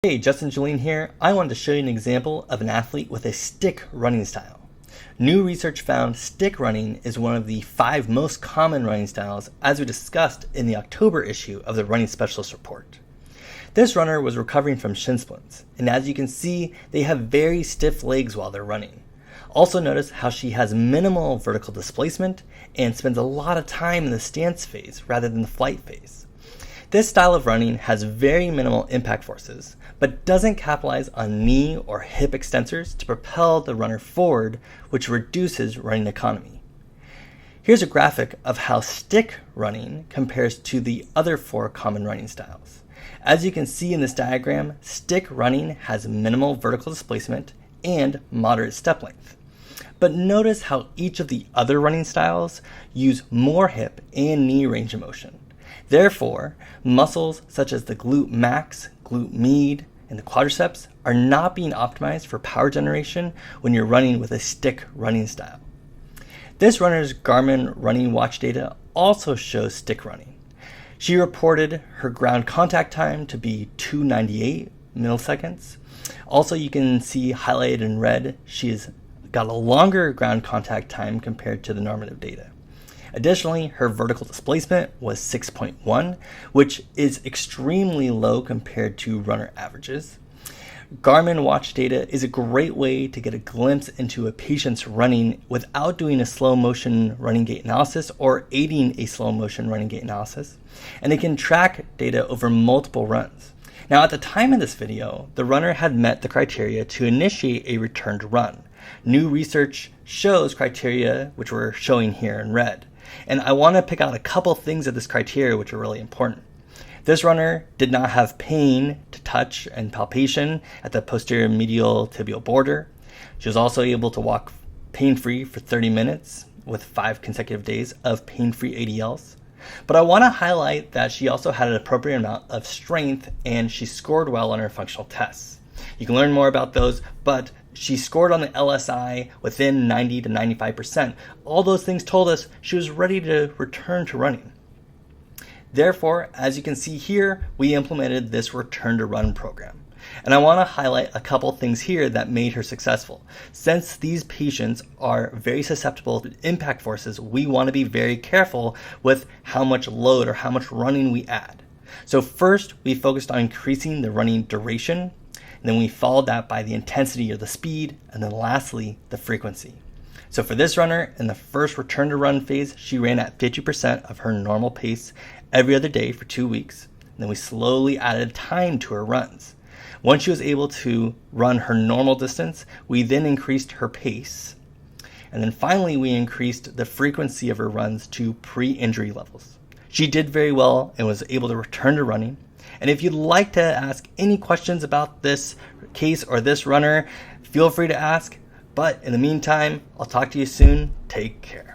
Hey, Jellin here. I wanted to show you an example of an athlete with a stick running style. New research found stick running is one of the 5 most common running styles, as we discussed in the October issue of the Running Specialist Report. This runner was recovering from shin splints, and as you can see, they have very stiff legs while they're running. Also notice how she has minimal vertical displacement and spends a lot of time in the stance phase rather than the flight phase. This style of running has very minimal impact forces, but doesn't capitalize on knee or hip extensors to propel the runner forward, which reduces running economy. Here's a graphic of how stick running compares to the other 4 common running styles. As you can see in this diagram, stick running has minimal vertical displacement and moderate step length. But notice how each of the other running styles use more hip and knee range of motion. Therefore, muscles such as the glute max, glute med, and the quadriceps are not being optimized for power generation when you're running with a stick running style. This runner's Garmin running watch data also shows stick running. She reported her ground contact time to be 298 milliseconds. Also, you can see highlighted in red, she's got a longer ground contact time compared to the normative data. Additionally, her vertical displacement was 6.1, which is extremely low compared to runner averages. Garmin watch data is a great way to get a glimpse into a patient's running without doing a slow motion running gait analysis or aiding a slow motion running gait analysis, and it can track data over multiple runs. Now, at the time of this video, the runner had met the criteria to initiate a return to run. New research shows criteria which we're showing here in red. And I want to pick out a couple things of this criteria which are really important. This runner did not have pain to touch and palpation at the posterior medial tibial border. She was also able to walk pain-free for 30 minutes with 5 consecutive days of pain-free ADLs. But I want to highlight that she also had an appropriate amount of strength and she scored well on her functional tests. You can learn more about those, but she scored on the LSI within 90 to 95%. All those things told us she was ready to return to running. Therefore, as you can see here, we implemented this return to run program. And I want to highlight a couple things here that made her successful. Since these patients are very susceptible to impact forces, we want to be very careful with how much load or how much running we add. So first, we focused on increasing the running duration. And then we followed that by the intensity or the speed, and then lastly, the frequency. So for this runner, in the first return to run phase, she ran at 50% of her normal pace every other day for 2 weeks. And then we slowly added time to her runs. Once she was able to run her normal distance, we then increased her pace. And then finally, we increased the frequency of her runs to pre-injury levels. She did very well and was able to return to running. And if you'd like to ask any questions about this case or this runner, feel free to ask. But in the meantime, I'll talk to you soon. Take care.